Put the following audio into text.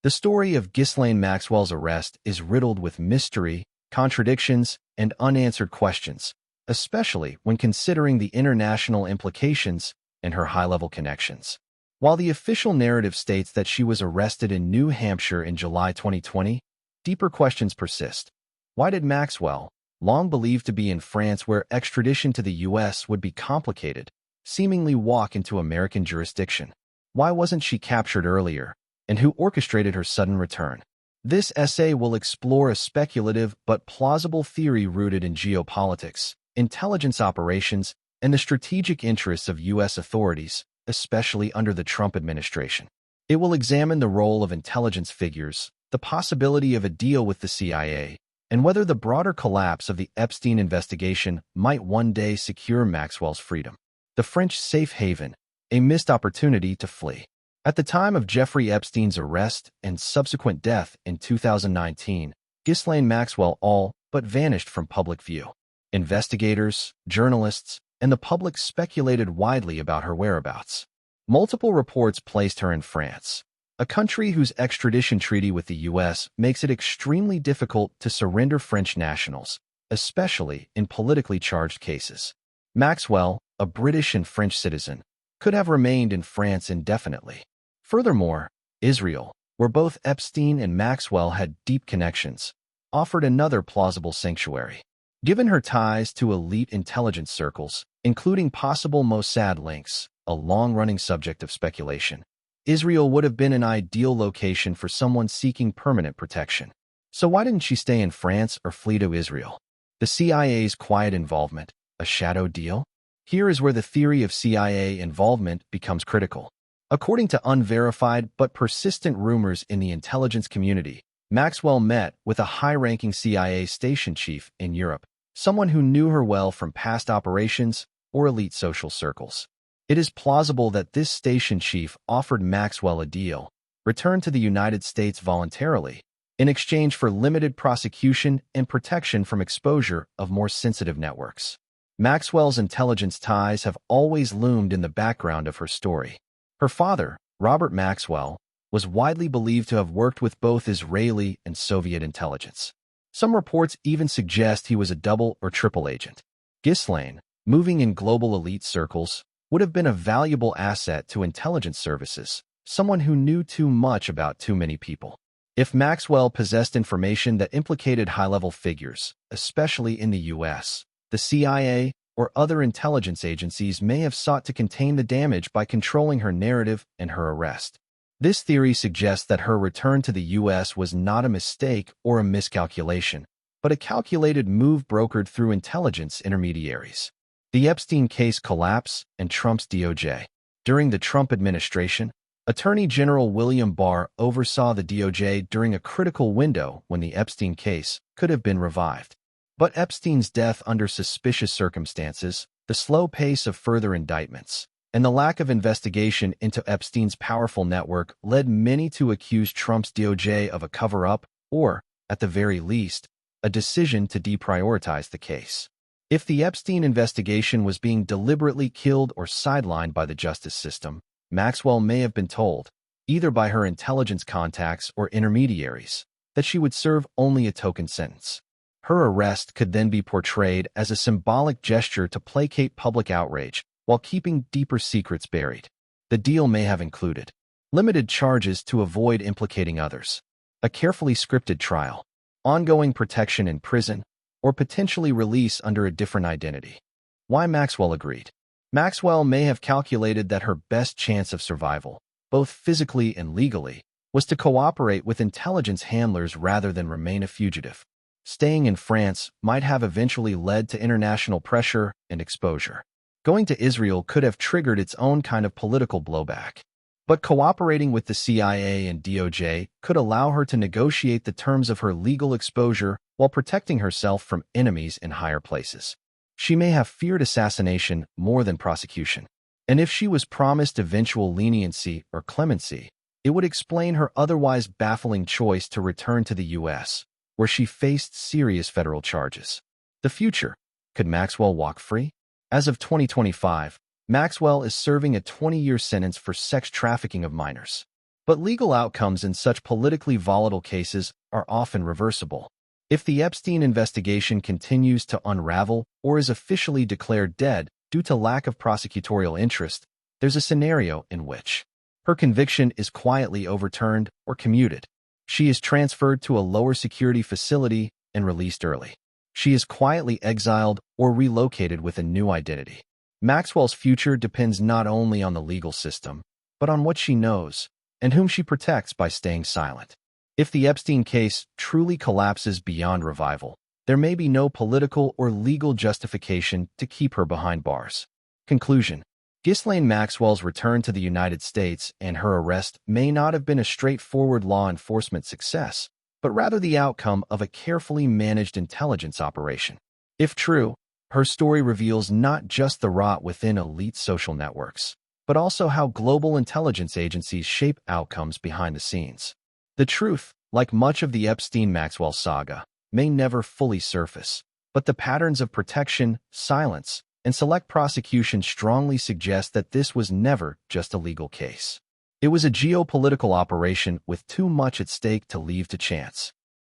The story of Ghislaine Maxwell's arrest is riddled with mystery, contradictions, and unanswered questions, especially when considering the international implications and her high-level connections. While the official narrative states that she was arrested in New Hampshire in July 2020, deeper questions persist. Why did Maxwell, long believed to be in France where extradition to the U.S. would be complicated, seemingly walk into American jurisdiction? Why wasn't she captured earlier? And who orchestrated her sudden return? This essay will explore a speculative but plausible theory rooted in geopolitics, intelligence operations, and the strategic interests of U.S. authorities, especially under the Trump administration. It will examine the role of intelligence figures, the possibility of a deal with the CIA, and whether the broader collapse of the Epstein investigation might one day secure Maxwell's freedom. The French safe haven, a missed opportunity to flee. At the time of Jeffrey Epstein's arrest and subsequent death in 2019, Ghislaine Maxwell all but vanished from public view. Investigators, journalists, and the public speculated widely about her whereabouts. Multiple reports placed her in France, a country whose extradition treaty with the U.S. makes it extremely difficult to surrender French nationals, especially in politically charged cases. Maxwell, a British and French citizen, could have remained in France indefinitely. Furthermore, Israel, where both Epstein and Maxwell had deep connections, offered another plausible sanctuary. Given her ties to elite intelligence circles, including possible Mossad links, a long-running subject of speculation, Israel would have been an ideal location for someone seeking permanent protection. So why didn't she stay in France or flee to Israel? The CIA's quiet involvement, a shadow deal? Here is where the theory of CIA involvement becomes critical. According to unverified but persistent rumors in the intelligence community, Maxwell met with a high-ranking CIA station chief in Europe, someone who knew her well from past operations or elite social circles. It is plausible that this station chief offered Maxwell a deal, return to the United States voluntarily, in exchange for limited prosecution and protection from exposure of more sensitive networks. Maxwell's intelligence ties have always loomed in the background of her story. Her father, Robert Maxwell, was widely believed to have worked with both Israeli and Soviet intelligence. Some reports even suggest he was a double or triple agent. Ghislaine, moving in global elite circles, would have been a valuable asset to intelligence services, someone who knew too much about too many people. If Maxwell possessed information that implicated high-level figures, especially in the U.S., the CIA or other intelligence agencies may have sought to contain the damage by controlling her narrative and her arrest. This theory suggests that her return to the U.S. was not a mistake or a miscalculation, but a calculated move brokered through intelligence intermediaries. The Epstein case collapse and Trump's DOJ. During the Trump administration, Attorney General William Barr oversaw the DOJ during a critical window when the Epstein case could have been revived. But Epstein's death under suspicious circumstances, the slow pace of further indictments, and the lack of investigation into Epstein's powerful network led many to accuse Trump's DOJ of a cover-up or, at the very least, a decision to deprioritize the case. If the Epstein investigation was being deliberately killed or sidelined by the justice system, Maxwell may have been told, either by her intelligence contacts or intermediaries, that she would serve only a token sentence. Her arrest could then be portrayed as a symbolic gesture to placate public outrage while keeping deeper secrets buried. The deal may have included limited charges to avoid implicating others, a carefully scripted trial, ongoing protection in prison, or potentially release under a different identity. Why Maxwell agreed? Maxwell may have calculated that her best chance of survival, both physically and legally, was to cooperate with intelligence handlers rather than remain a fugitive. Staying in France might have eventually led to international pressure and exposure. Going to Israel could have triggered its own kind of political blowback. But cooperating with the CIA and DOJ could allow her to negotiate the terms of her legal exposure while protecting herself from enemies in higher places. She may have feared assassination more than prosecution. And if she was promised eventual leniency or clemency, it would explain her otherwise baffling choice to return to the U.S., where she faced serious federal charges. The future. Could Maxwell walk free? As of 2025, Maxwell is serving a 20-year sentence for sex trafficking of minors. But legal outcomes in such politically volatile cases are often reversible. If the Epstein investigation continues to unravel or is officially declared dead due to lack of prosecutorial interest, there's a scenario in which her conviction is quietly overturned or commuted. She is transferred to a lower security facility and released early. She is quietly exiled or relocated with a new identity. Maxwell's future depends not only on the legal system, but on what she knows and whom she protects by staying silent. If the Epstein case truly collapses beyond revival, there may be no political or legal justification to keep her behind bars. Conclusion: Ghislaine Maxwell's return to the United States and her arrest may not have been a straightforward law enforcement success, but rather the outcome of a carefully managed intelligence operation. If true, her story reveals not just the rot within elite social networks, but also how global intelligence agencies shape outcomes behind the scenes. The truth, like much of the Epstein-Maxwell saga, may never fully surface, but the patterns of protection, silence, and select prosecution strongly suggest that this was never just a legal case. It was a geopolitical operation with too much at stake to leave to chance.